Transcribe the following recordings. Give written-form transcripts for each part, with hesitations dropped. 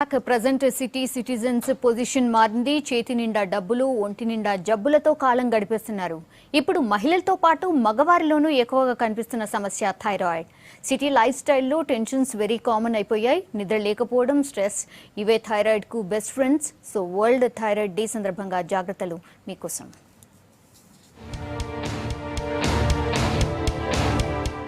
Present city citizens position మారింది. చేతి నిండా డబ్బులు, ఒంటి నిండా జబ్బులతో కాలం గడిపేస్తున్నారు. ఇప్పుడు మహిళలతో పాటు మగవారిలోనూ ఎక్కువగా కనిపిస్తున్న సమస్య థైరాయిడ్. సిటీ లైఫ్ స్టైల్లో టెన్షన్స్ వెరీ కామన్ అయిపోయాయి. నిద్ర లేకపోవడం, స్ట్రెస్ ఇవే థైరాయిడ్ కు best friends. So world thyroid day సందర్భంగా జాగ్రత్తలు మీకోసం.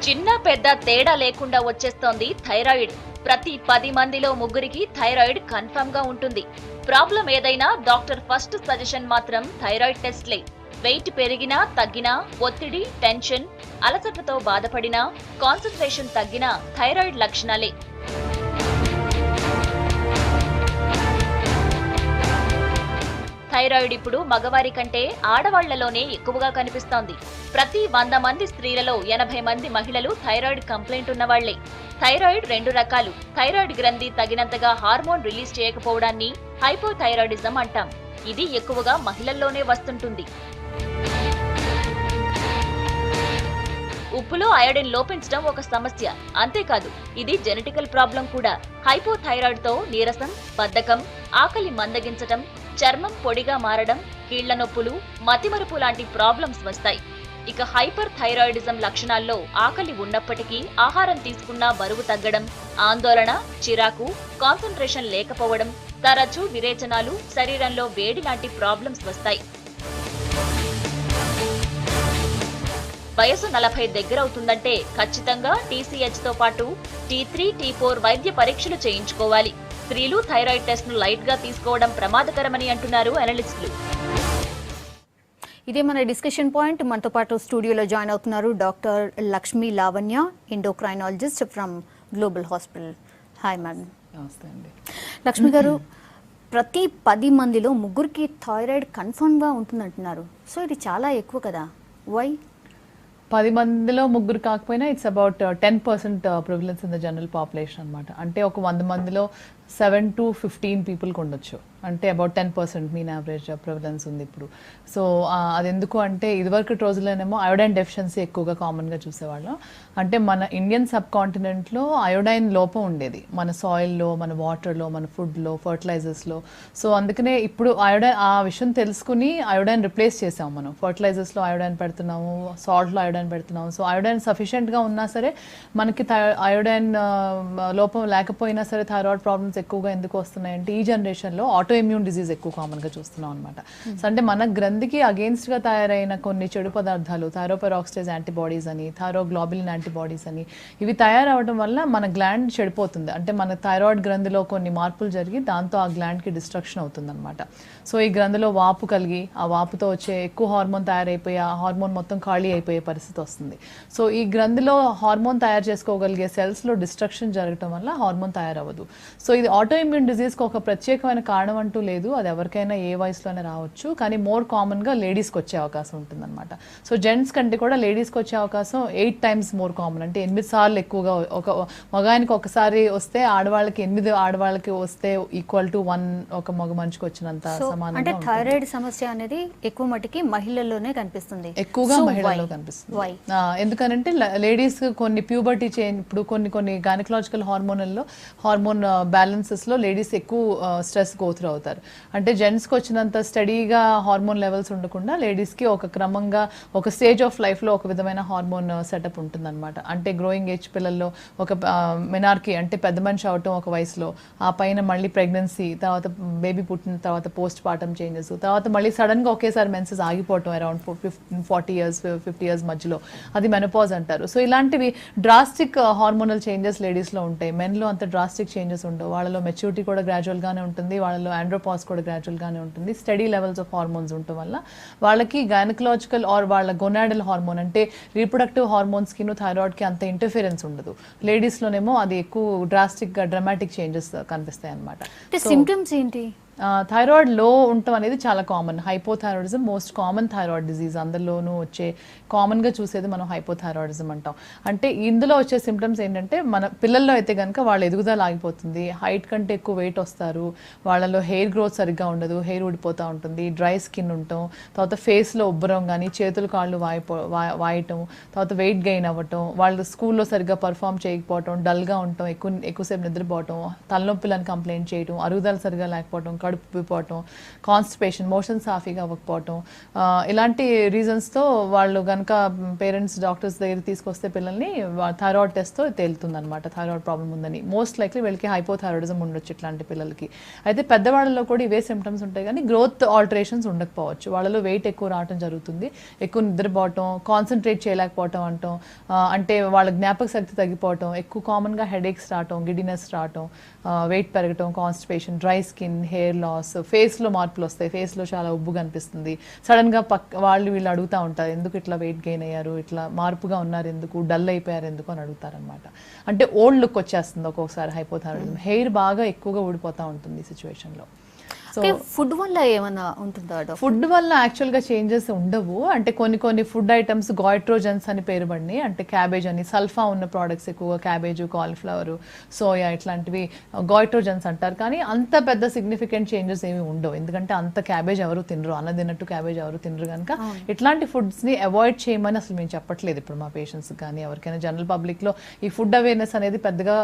చిన్న పెద్ద తేడా లేకుండా వచ్చేస్తోంది థైరాయిడ్. ప్రతి 10 మందిలో ముగ్గురికి థైరాయిడ్ కన్ఫర్మ్ గా ఉంటుంది. ప్రాబ్లం ఏదైనా డాక్టర్ ఫస్ట్ సజెషన్ మాత్రం థైరాయిడ్ టెస్ట్లే. వెయిట్ పెరిగినా తగ్గినా, ఒత్తిడి, టెన్షన్, అలసటతో బాధపడినా, కాన్సంట్రేషన్ తగ్గినా థైరాయిడ్ లక్షణాలే. థైరాయిడ్ ఇప్పుడు మగవారి కంటే ఆడవాళ్లలోనే ఎక్కువగా కనిపిస్తోంది. ప్రతి 100 మంది స్త్రీలలో 80 మంది మహిళలు థైరాయిడ్ కంప్లైంట్ ఉన్నవాళ్లే. థైరాయిడ్ 2 రకాలు. థైరాయిడ్ గ్రంథి తగినంతగా హార్మోన్ రిలీజ్ చేయకపోవడాన్ని హైపోథైరాయిడిజం అంటాం. ఇది ఎక్కువగా మహిళల్లోనే వస్తుంటుంది. ఉప్పులో అయోడిన్ లోపించడం ఒక సమస్య. అంతేకాదు, ఇది జెనెటికల్ ప్రాబ్లం కూడా. హైపోథైరాయిడ్ తో నీరసం, బద్ధకం, ఆకలి మందగించటం, చర్మం పొడిగా మారడం, కీళ్ల నొప్పులు, మతిమరుపు లాంటి ప్రాబ్లమ్స్ వస్తాయి. ఇక హైపర్ థైరాయిడిజం లక్షణాల్లో ఆకలి ఉన్నప్పటికీ ఆహారం తీసుకున్నా బరువు తగ్గడం, ఆందోళన, చిరాకు, కాన్సంట్రేషన్ లేకపోవడం, తరచూ విరేచనాలు, శరీరంలో వేడి లాంటి ప్రాబ్లమ్స్ వస్తాయి. వయసు 40 దగ్గరవుతుందంటే ఖచ్చితంగా TCH తో పాటు T3, T4 వైద్య పరీక్షలు చేయించుకోవాలి. స్త్రీలు థైరాయిడ్ టెస్ట్ ను లైట్ గా తీసుకోవడం ప్రమాదకరమని అంటున్నారు అనలిస్టులు. ఇదే మన డిస్కషన్ పాయింట్. మనతో పాటు స్టూడియోలో జాయిన్ అవుతున్నారు doctor Lakshmi Lavanya, endocrinologist from global hospital. Hi madam. నమస్తే అండి. లక్ష్మి గారు, ప్రతి 10 మందిలో ముగ్గురికి థైరాయిడ్ కన్ఫర్మ్గా ఉంటుందంటున్నారు. సో ఇది చాలా ఎక్కువ కదా, వై? 10 మందిలో ముగ్గురు కాకపోయినా it's about 10% prevalence in the general population అనమాట. అంటే ఒక 100 మందిలో 7 to 15 పీపుల్కి ఉండొచ్చు. అంటే అబౌట్ 10% మీన్ యావరేజ్ ప్రివిలెన్స్ ఉంది ఇప్పుడు. సో అది ఎందుకు అంటే ఇదివరకు రోజుల్లోనేమో అయోడైన్ డెఫిషియన్సీ ఎక్కువగా కామన్గా చూసేవాళ్ళం. అంటే మన ఇండియన్ సబ్ కాంటినెంట్లో అయోడైన్ లోపం ఉండేది, మన సాయిల్లో, మన వాటర్లో, మన ఫుడ్లో, ఫర్టిలైజర్స్లో. సో అందుకనే ఇప్పుడు అయోడైన్, ఆ విషయం తెలుసుకుని అయోడైన్ రిప్లేస్ చేసాము మనం. ఫర్టిలైజర్స్లో అయోడైన్ పెడుతున్నాము, సాల్ట్లో అయోడైన్ పెడుతున్నాము. సో అయోడైన్ సఫిషియెంట్గా ఉన్నా సరే మనకి అయోడైన్ లోపం లేకపోయినా సరే థైరాయిడ్ ప్రాబ్లమ్స్ ఎక్కువగా ఎందుకు వస్తున్నాయంటే ఈ జనరేషన్లో ఆటో ఇమ్యూన్ డిజీజ్ ఎక్కువ కామన్గా చూస్తున్నాం అనమాట. సో అంటే మన గ్రంథికి అగేన్స్ట్గా తయారైన కొన్ని చెడు పదార్థాలు, థైరోపెరాక్సిడేజ్ యాంటీబాడీస్ అని, థైరోగ్లోబులిన్ యాంటీబాడీస్ అని, ఇవి తయారవడం వల్ల మన గ్లాండ్ చెడిపోతుంది. అంటే మన థైరాయిడ్ గ్రంథిలో కొన్ని మార్పులు జరిగి దాంతో ఆ గ్లాండ్కి డిస్ట్రక్షన్ అవుతుంది అనమాట. సో ఈ గ్రంథిలో వాపు కలిగి ఆ వాపుతో వచ్చే ఎక్కువ హార్మోన్ తయారైపోయి ఆ హార్మోన్ మొత్తం ఖాళీ అయిపోయే పరిస్థితి వస్తుంది. సో ఈ గ్రంథిలో హార్మోన్ తయారు చేసుకోగలిగే సెల్స్లో డిస్ట్రక్షన్ జరగడం వల్ల హార్మోన్ తయారవ్వదు. సో ఇది ఆటో ఇమ్యూన్ డిజీజ్కి ఒక ప్రత్యేకమైన కారణం అంటూ లేదు. అది ఎవరికైనా ఏ వయసులోనే రావచ్చు. కానీ మోర్ కామన్గా లేడీస్కి వచ్చే అవకాశం ఉంటుందన్నమాట. సో జెంట్స్ కంటే కూడా లేడీస్కి వచ్చే అవకాశం 8 times మోర్ కామన్. అంటే 8 సార్లు ఎక్కువగా. ఒక మగానికి ఒకసారి వస్తే ఆడవాళ్ళకి 8 ఆడవాళ్ళకి వస్తే ఈక్వల్ టు 1 ఒక మగ మనిషికి వచ్చినంత సమానంగా. అంటే థైరాయిడ్ సమస్య అనేది ఎక్కువ మటుకి మహిళల్లోనే కనిపిస్తుంది, ఎక్కువగా మహిళల్లో కనిపిస్తుంది. ఎందుకనంటే లేడీస్ కొన్ని ప్యూబర్టీ చేంజ్, ఇప్పుడు కొన్ని గైనకలాజికల్ హార్మోన్ బ్యాలెన్సెస్లో లేడీస్ ఎక్కువ స్ట్రెస్ గోత్రు అవుతారు. అంటే జెంట్స్కి వచ్చినంత స్టడీగా హార్మోన్ లెవెల్స్ ఉండకుండా లేడీస్కి ఒక క్రమంగా ఒక స్టేజ్ ఆఫ్ లైఫ్లో ఒక విధమైన హార్మోన్ సెటప్ ఉంటుందన్నమాట. అంటే గ్రోయింగ్ ఏజ్ పిల్లల్లో ఒక మెనార్కీ, అంటే పెద్ద మనిషి అవటం ఒక వయసులో, ఆ పైన మళ్ళీ ప్రెగ్నెన్సీ, తర్వాత బేబీ పుట్టిన తర్వాత పోస్ట్ పార్టమ్ చేంజెస్, తర్వాత మళ్ళీ సడన్గా ఒకేసారి మెన్సెస్ ఆగిపోవటం అరౌండ్ 40 years 50 years మధ్యలో, అది మెనోపాజ్ అంటారు. సో ఇలాంటివి డ్రాస్టిక్ హార్మోనల్ చేంజెస్ లేడీస్లో ఉంటాయి. మెన్లో అంత డ్రాస్టిక్ చేంజెస్ ఉండవు. వాళ్ళలో మెచ్యూరిటీ కూడా గ్రాడ్యువల్గానే ఉంటుంది, వాళ్ళలో ఆండ్రోపాస్ కూడా గ్రాడ్యువల్గానే ఉంటుంది. స్టడీ లెవెల్స్ ఆఫ్ హార్మోన్స్ ఉండటం వల్ల వాళ్ళకి గైనకలాజికల్ ఆర్ వాళ్ళ గొనాడల్ హార్మోన్ అంటే రీప్రొడక్టివ్ హార్మోన్స్కి థైరాయిడ్కి అంత ఇంటర్ఫిరెన్స్ ఉండదు. లేడీస్లోనేమో అది ఎక్కువ డ్రాస్టిక్గా డ్రామాటిక్ చేంజెస్ కనిపిస్తాయి అనమాట. సిమ్టమ్స్ ఏంటి? థైరాయిడ్ లో ఉండటం అనేది చాలా common. Hypothyroidism most common thyroid disease, అందరిలోనూ వచ్చే కామన్గా చూసేది మనం హైపోథైరాయిడిజం అంటాం. అంటే ఇందులో వచ్చే సిమ్టమ్స్ ఏంటంటే మన పిల్లల్లో అయితే కనుక వాళ్ళ ఎదుగుదల ఆగిపోతుంది, హైట్ కంటే ఎక్కువ వెయిట్ వస్తారు, వాళ్ళలో హెయిర్ గ్రోత్ సరిగ్గా ఉండదు, హెయిర్ ఊడిపోతూ ఉంటుంది, డ్రై స్కిన్ ఉండటం, తర్వాత ఫేస్లో ఉబ్బరం కానీ చేతులు కాళ్ళు వాయటం, తర్వాత వెయిట్ గెయిన్ అవ్వటం, వాళ్ళు స్కూల్లో సరిగ్గా పర్ఫామ్ చేయకపోవటం, డల్గా ఉండటం, ఎక్కువసేపు నిద్రపోవటం, తలనొప్పులని కంప్లైంట్ చేయటం, అరుగుదల సరిగ్గా లేకపోవటం, కడుపు ఉబ్బిపోవటం, కాన్స్టిపేషన్, మోషన్ సాఫీగా అవ్వకపోవటం, ఇలాంటి రీజన్స్తో వాళ్ళు కనుక పేరెంట్స్ డాక్టర్స్ దగ్గర తీసుకొస్తే పిల్లల్ని థైరాయిడ్ టెస్ట్తో తేలుతుందన్నమాట థైరాయిడ్ ప్రాబ్లం ఉందని. మోస్ట్ లైక్లీ వీళ్ళకి హైపోథైరాయిడిజం ఉండొచ్చు ఇట్లాంటి పిల్లలకి. అయితే పెద్దవాళ్ళలో కూడా ఇవే సిమ్టమ్స్ ఉంటాయి కానీ గ్రోత్ ఆల్టరేషన్స్ ఉండకపోవచ్చు. వాళ్ళలో వెయిట్ ఎక్కువ రావడం జరుగుతుంది, ఎక్కువ నిద్రపోవటం, కాన్సన్ట్రేట్ చేయలేకపోవటం అంటాం, అంటే వాళ్ళ జ్ఞాపక శక్తి తగ్గిపోవటం, ఎక్కువ కామన్గా హెడేక్స్ రావటం, గిడినెస్ రావటం, వెయిట్ పెరగటం, constipation, dry skin, hair loss, ఫేస్లో మార్పులు వస్తాయి, ఫేస్లో చాలా ఉబ్బు కనిపిస్తుంది, సడన్గా వీళ్ళు అడుగుతూ ఉంటారు ఎందుకు ఇట్లా వెయిట్ గెయిన్ అయ్యారు, ఇట్లా మార్పుగా ఉన్నారు ఎందుకు, డల్ అయిపోయారు ఎందుకు అని అడుగుతారనమాట. అంటే ఓల్డ్ లుక్ వచ్చేస్తుంది ఒక్కొక్కసారి హైపోథైరాయిడిజం, హెయిర్ బాగా ఎక్కువగా ఊడిపోతూ ఉంటుంది ఈ సిచ్యువేషన్లో. సో ఫుడ్ వల్ల ఏమైనా ఉంటుందా? ఫుడ్ వల్ల యాక్చువల్గా చేంజెస్ ఉండవు. అంటే కొన్ని ఫుడ్ ఐటమ్స్ గాయిట్రోజన్స్ అని పేరు పడినాయి, అంటే క్యాబేజ్ అని సల్ఫా ఉన్న ప్రోడక్ట్స్ ఎక్కువగా క్యాబేజ్, కాలీఫ్లవర్, సోయా ఇట్లాంటివి గాయిట్రోజన్స్ అంటారు. కానీ అంత పెద్ద సిగ్నిఫికెంట్ చేంజెస్ ఏమి ఉండవు, ఎందుకంటే అంత క్యాబేజ్ ఎవరు తినరు, అన్న తిన్నట్టు క్యాబేజ్ ఎవరు తినరు కనుక ఇట్లాంటి ఫుడ్స్ని అవాయిడ్ చేయమని అసలు మేము చెప్పట్లేదు ఇప్పుడు మా పేషెంట్స్ కానీ ఎవరికైనా. జనరల్ పబ్లిక్లో ఈ ఫుడ్ అవేర్నెస్ అనేది పెద్దగా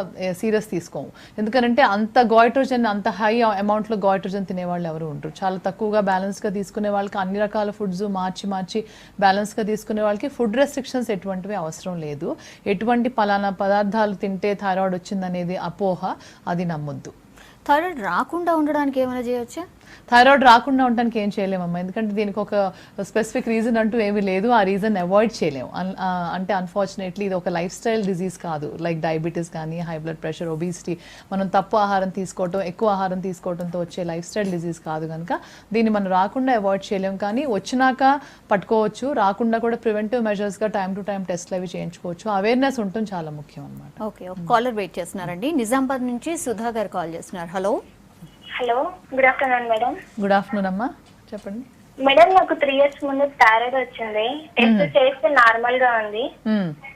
సీరియస్ తీసుకోము, ఎందుకంటే అంత గాయిట్రోజన్, అంత హై అమౌంట్లో గాయిట్రోజన్ తినేవాళ్ళు ఎవరు ఉంటారు. చాలా తక్కువగా బ్యాలెన్స్గా తీసుకునే వాళ్ళకి అన్ని రకాల ఫుడ్స్ మార్చి బ్యాలెన్స్గా తీసుకునే వాళ్ళకి ఫుడ్ రెస్ట్రిక్షన్స్ ఎటువంటివి అవసరం లేదు. ఎటువంటి పలానా పదార్థాలు తింటే థైరాయిడ్ వచ్చిందనేది అపోహ, అది నమ్మొద్దు. థైరాయిడ్ రాకుండా ఉండడానికి ఏమైనా చేయొచ్చా? థైరాయిడ్ రాకుండా ఉండడానికి ఏం చేయలేమమ్మా, ఎందుకంటే దీనికి ఒక స్పెసిఫిక్ రీజన్ అంటూ ఏమీ లేదు, ఆ రీజన్ అవాయిడ్ చేయలేము. అంటే అన్ఫార్చునేట్లీ ఇది ఒక లైఫ్ స్టైల్ డిజీజ్ కాదు, లైక్ డయాబెటీస్ కానీ హై బ్లడ్ ప్రెషర్, ఒబిసిటీ, మనం తప్పు ఆహారం తీసుకోవటం, ఎక్కువ ఆహారం తీసుకోవడంతో వచ్చే లైఫ్ స్టైల్ డిజీజ్ కాదు కనుక దీన్ని మనం రాకుండా అవాయిడ్ చేయలేము. కానీ వచ్చినాక పట్టుకోవచ్చు, రాకుండా కూడా ప్రివెంటివ్ మెజర్స్గా టైం టు టైం టెస్ట్లు అవి చేయించుకోవచ్చు. అవేర్నెస్ ఉండటం చాలా ముఖ్యం అనమాట. ఓకే, ఒక కాలర్ వెయిట్ చేస్తున్నారండి, నిజామాబాద్ నుంచి సుధా గారు కాల్ చేస్తున్నారు. Hello. Hello, good afternoon madam. Good afternoon అమ్మా, చెప్పండి మేడం. నాకు 3 years ముందు థైరాయిడ్ వచ్చింది, టెస్ట్ చేస్తే నార్మల్ గా ఉంది,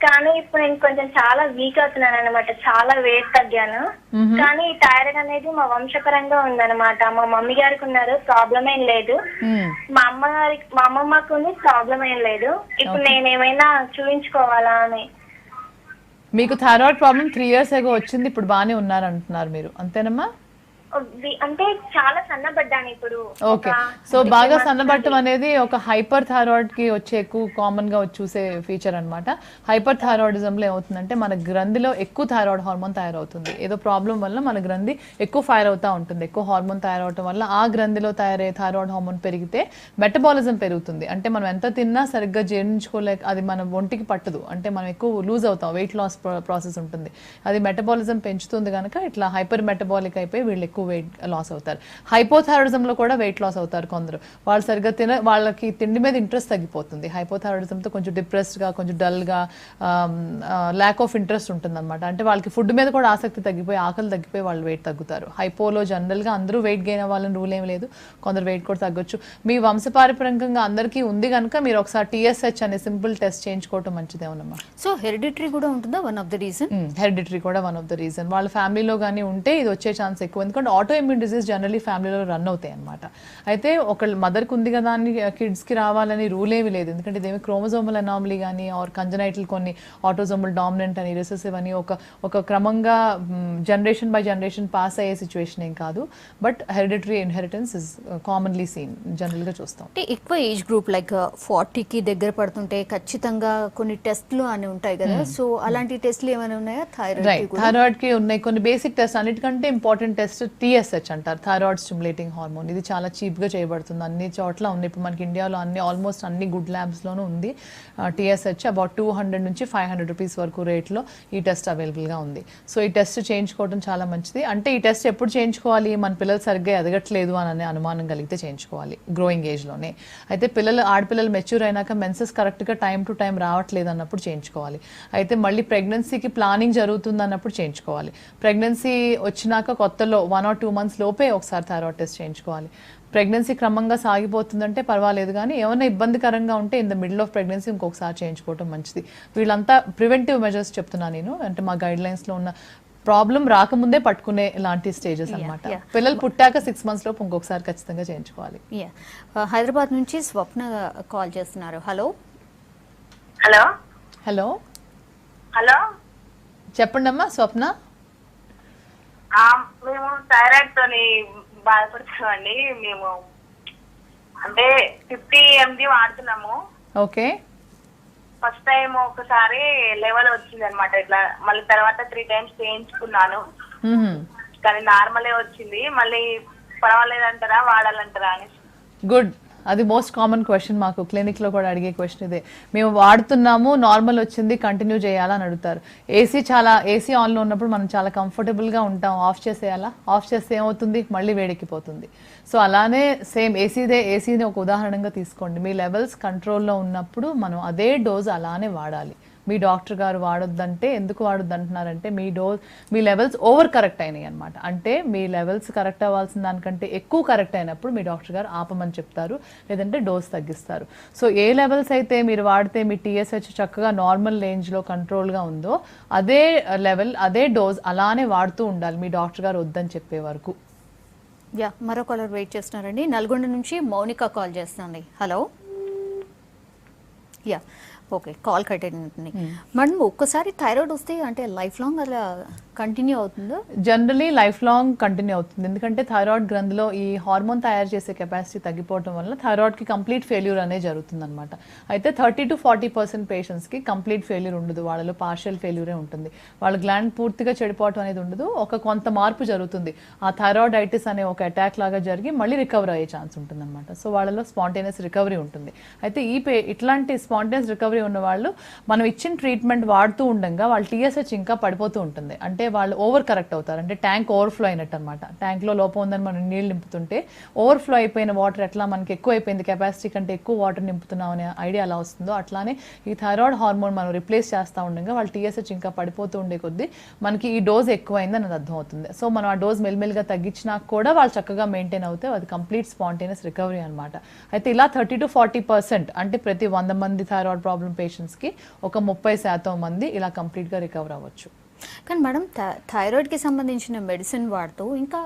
కానీ ఇప్పుడు నేను కొంచెం చాలా వీక్ అవుతున్నాను అనమాట, చాలా వెయిట్ తగ్గాను. కానీ ఈ థైరాయిడ్ అనేది మా వంశపరంగా ఉందన్నమాట. మా మమ్మీ గారికి ఉన్నారు, ప్రాబ్లం ఏం లేదు. మా అమ్మమ్మకు ఉంది, ప్రాబ్లం ఏం లేదు. ఇప్పుడు నేను ఏమైనా చూపించుకోవాలా అని. మీకు థైరాయిడ్ ప్రాబ్లం 3 years ago వచ్చింది, ఇప్పుడు బాగానే ఉన్నారంటున్నారు మీరు, అంతేనమ్మా? అంటే చాలా సన్నబడ్డాను ఇప్పుడు. ఓకే, సో బాగా సన్నబట్టం అనేది ఒక హైపర్ థైరాయిడ్ కి వచ్చే ఎక్కువ కామన్ గా చూసే ఫీచర్ అనమాట. హైపర్ థైరాయిడిజంలో ఏమవుతుందంటే మన గ్రంథిలో ఎక్కువ థైరాయిడ్ హార్మోన్ తయారవుతుంది, ఏదో ప్రాబ్లం వల్ల మన గ్రంథి ఎక్కువ ఫైర్ అవుతూ ఉంటుంది. ఎక్కువ హార్మోన్ తయారవటం వల్ల ఆ గ్రంథిలో తయారయ్యే థైరాయిడ్ హార్మోన్ పెరిగితే మెటబాలిజం పెరుగుతుంది. అంటే మనం ఎంత తిన్నా సరిగ్గా జీర్ణించుకోలేక అది మన ఒంటికి పట్టదు, అంటే మనం ఎక్కువ లూజ్ అవుతాం, వెయిట్ లాస్ ప్రాసెస్ ఉంటుంది, అది మెటబాలిజం పెంచుతుంది కనుక ఇట్లా హైపర్ మెటబాలిక్ అయిపోయి వీళ్ళు ఎక్కువ వెయిట్ లాస్ అవుతారు. హైపోథైరాయిడిజంలో కూడా వెయిట్ లాస్ అవుతారు కొందరు, వాళ్ళు సరిగ్గా వాళ్ళకి తిండి మీద ఇంట్రెస్ట్ తగ్గిపోతుంది. హైపోథైరాయిడిజంతో కొంచెం డిప్రెస్డ్గా, కొంచెం డల్గా, ల్యాక్ ఆఫ్ ఇంట్రెస్ట్ ఉంటుందన్నమాట. అంటే వాళ్ళకి ఫుడ్ మీద కూడా ఆసక్తి తగ్గిపోయి, ఆకలి తగ్గిపోయి వాళ్ళు వెయిట్ తగ్గుతారు. హైపోలో జనరల్గా అందరూ వెయిట్ గెయిన్ అవ్వాలని రూల్ ఏం లేదు, కొందరు వెయిట్ కూడా తగ్గొచ్చు. మీ వంశపారంపర్యంగా అందరికీ ఉంది కనుక మీరు ఒకసారి TSH అనే సింపుల్ టెస్ట్ చేయించుకోవటం మంచిదేమన్నమాట. సో హెరిడిటరీ కూడా ఉంటుందా one of the reason? Hereditary కూడా వన్ ఆఫ్ ద రీజన్. వాళ్ళ ఫ్యామిలీలో కానీ ఉంటే ఇది వచ్చే ఛాన్స్ ఎక్కువ, ఎందుకంటే ఆటో ఇమ్యూన్ డిజీజ్ జనరలీ ఫ్యామిలీలో రన్ అవుతాయి అనమాట. అయితే ఒకళ్ళు మదర్కి ఉంది కదా అని కిడ్స్కి రావాలని రూల్ ఏమీ లేదు, ఎందుకంటే ఇదేమి క్రోమోజోమల్ అనామలీ కానీ ఆర్ కంజనైటల్ కొన్ని ఆటోజోమల్ డామినెంట్ అని, రిసెసివ్ అని ఒక క్రమంగా జనరేషన్ బై జనరేషన్ పాస్ అయ్యే సిచ్యువేషన్ ఏం కాదు. But hereditary inheritance is commonly seen, జనరల్గా చూస్తాం. అంటే ఎక్కువ ఏజ్ గ్రూప్ లైక్ 40కి దగ్గర పడుతుంటే ఖచ్చితంగా కొన్ని టెస్ట్లు అని ఉంటాయి కదా, సో అలాంటి టెస్ట్లు ఏమైనా ఉన్నాయా థైరాయిడ్కి? ఉన్నాయి కొన్ని బేసిక్ టెస్ట్. అన్నిటికంటే ఇంపార్టెంట్ టెస్ట్ TSH అంటారు, థైరాయిడ్ స్టిమ్యులేటింగ్ హార్మోన్. ఇది చాలా చీప్గా చేయబడుతుంది, అన్ని చోట్ల ఉంది. ఇప్పుడు మనకి ఇండియాలో ఆల్మోస్ట్ అన్ని గుడ్ ల్యాబ్స్లోనూ ఉంది TSH. అబౌట్ 200 నుంచి 500 రూపీస్ వరకు రేట్లో ఈ టెస్ట్ అవైలబుల్గా ఉంది. సో ఈ టెస్ట్ చేయించుకోవడం చాలా మంచిది. అంటే ఈ టెస్ట్ ఎప్పుడు చేయించుకోవాలి? మన పిల్లలు సరిగ్గా ఎదగట్లేదు అని అనుమానం కలిగితే చేయించుకోవాలి, గ్రోయింగ్ ఏజ్లోనే. అయితే ఆడపిల్లలు మెచ్యూర్ అయినాక మెన్సెస్ కరెక్ట్గా టైం టు టైం రావట్లేదు అన్నప్పుడు చేయించుకోవాలి. అయితే మళ్ళీ ప్రెగ్నెన్సీకి ప్లానింగ్ జరుగుతుంది అన్నప్పుడు చేయించుకోవాలి. ప్రెగ్నెన్సీ వచ్చినాక కొత్తలో 1 or 2 months లోపే ఒకసారి థైరాయిడ్ టెస్ట్ చేయించుకోవాలి. ప్రెగ్నెన్సీ క్రమంగా సాగిపోతుందంటే పర్వాలేదు, కానీ ఏమైనా ఇబ్బందికరంగా ఉంటే in the middle of pregnancy ఇంకొకసారి చేయించుకోవడం మంచిది. వీళ్ళంతా ప్రివెంటివ్ మెజర్స్ చెప్తున్నాను నేను, అంటే మా గైడ్ లైన్స్లో ఉన్న ప్రాబ్లం రాకముందే పట్టుకునే లాంటి స్టేజెస్ అన్నమాట. పిల్లలు పుట్టాక 6 months లోపు ఇంకొకసారి ఖచ్చితంగా చేయించుకోవాలి. హైదరాబాద్ నుంచి స్వప్న కాల్ చేస్తున్నారు. హలో హలో హలో హలో చెప్పండి అమ్మా స్వప్న. మేము థైరాయిడ్ తోని బాధపడుతున్నామండి. మేము అంటే 50 mg వాడుతున్నాము. ఓకే. ఫస్ట్ టైం ఒకసారి లెవెల్ వచ్చింది అనమాట, ఇట్లా మళ్ళీ తర్వాత 3 times చేయించుకున్నాను, కానీ నార్మలే వచ్చింది. మళ్ళీ పర్వాలేదంటారా వాడాలంటారా అని. గుడ్, అది మోస్ట్ కామన్ క్వశ్చన్ మాకు క్లినిక్లో కూడా అడిగే క్వశ్చన్ ఇదే. మేము వాడుతున్నాము, నార్మల్ వచ్చింది, కంటిన్యూ చేయాలని అడుగుతారు. ఏసీ ఆన్లో ఉన్నప్పుడు మనం చాలా కంఫర్టబుల్గా ఉంటాం, ఆఫ్ చేసేయాలా? ఆఫ్ చేస్తే ఏమవుతుంది? మళ్ళీ వేడెక్కిపోతుంది. సో అలానే సేమ్ ఏసీని ఒక ఉదాహరణగా తీసుకోండి. మీ లెవెల్స్ కంట్రోల్లో ఉన్నప్పుడు మనం అదే డోస్ అలానే వాడాలి. మీ డాక్టర్ గారు వాడొద్దంటే ఎందుకు వాడొద్దు అంటున్నారంటే మీ లెవెల్స్ ఓవర్ కరెక్ట్ అయినాయి అనమాట. అంటే మీ లెవెల్స్ కరెక్ట్ అవ్వాల్సిన దానికంటే ఎక్కువ కరెక్ట్ అయినప్పుడు మీ డాక్టర్ గారు ఆపమని చెప్తారు, లేదంటే డోస్ తగ్గిస్తారు. సో ఏ లెవెల్స్ అయితే మీరు వాడితే మీ TSH చక్కగా నార్మల్ రేంజ్లో కంట్రోల్గా ఉందో అదే లెవెల్ అదే డోస్ అలానే వాడుతూ ఉండాలి మీ డాక్టర్ గారు వద్దని చెప్పే వరకు. మరో కాలర్ వెయిట్ చేస్తున్నారండి. నల్గొండ నుంచి మౌనిక కాల్ చేస్తుంది. హలో. ఓకే, కాల్ కట్ అయినట్టుంది. మేడం, ఒక్కసారి థైరాయిడ్ వస్తే అంటే లైఫ్ లాంగ్ అలా కంటిన్యూ అవుతుందో? జనరలీ లైఫ్ లాంగ్ కంటిన్యూ అవుతుంది, ఎందుకంటే థైరాయిడ్ గ్రంథిలో ఈ హార్మోన్ తయారు చేసే కెపాసిటీ తగ్గిపోవడం వల్ల థైరాయిడ్కి కంప్లీట్ ఫెయిల్యూర్ అనేది జరుగుతుంది అనమాట. అయితే 30 to 40% పేషెంట్స్కి కంప్లీట్ ఫెయిల్యూర్ ఉండదు, వాళ్ళలో పార్షియల్ ఫెయిల్యూరే ఉంటుంది. వాళ్ళ గ్లాండ్ పూర్తిగా చెడిపోవడం అనేది ఉండదు, కొంత మార్పు జరుగుతుంది. ఆ థైరాయిడైటిస్ అనే ఒక అటాక్ లాగా జరిగి మళ్ళీ రికవర్ అయ్యే ఛాన్స్ ఉంటుంది అనమాట. సో వాళ్ళలో స్పాంటేనియస్ రికవరీ ఉంటుంది. అయితే ఇట్లాంటి స్పాంటేనియస్ రికవరీ ఉన్న వాళ్ళు మనం ఇచ్చిన ట్రీట్మెంట్ వాడుతూ ఉండగా వాళ్ళ TSH ఇంకా పడిపోతూ ఉంటుంది. అంటే వాళ్ళు ఓవర్ కరెక్ట్ అవుతారు, అంటే ట్యాంక్ ఓవర్ఫ్లో అయినట్టు అనమాట. ట్యాంక్లో లోపం ఉందని మనం నీళ్ళు నింపుతుంటే ఓవర్ఫ్లో అయిపోయిన వాటర్ ఎట్లా మనకి ఎక్కువ అయిపోయింది, కెపాసిటీ కంటే ఎక్కువ వాటర్ నింపుతున్నాం అనే ఐడియా ఎలా వస్తుందో అట్లానే ఈ థైరాయిడ్ హార్మోన్ మనం రిప్లేస్ చేస్తూ ఉండగా వాళ్ళ TSH ఇంకా పడిపోతూ ఉండే కొద్దీ మనకి ఈ డోస్ ఎక్కువైందని అది అర్థం అవుతుంది. సో మనం ఆ డోస్ మెల్లిమెల్లిగా తగ్గించినా కూడా వాళ్ళు చక్కగా మెయింటైన్ అవుతే అది కంప్లీట్ స్పాంటేనియస్ రికవరీ అనమాట. అయితే ఇలా 30 to 40% అంటే ప్రతి 100 మంది థైరాయిడ్ ప్రాబ్లం పేషెంట్స్కి ఒక 30% మంది ఇలా కంప్లీట్గా రికవర్ అవ్వచ్చు. కానీ మేడం, థైరాయిడ్కి సంబంధించిన మెడిసిన్ వాడుతూ ఇంకా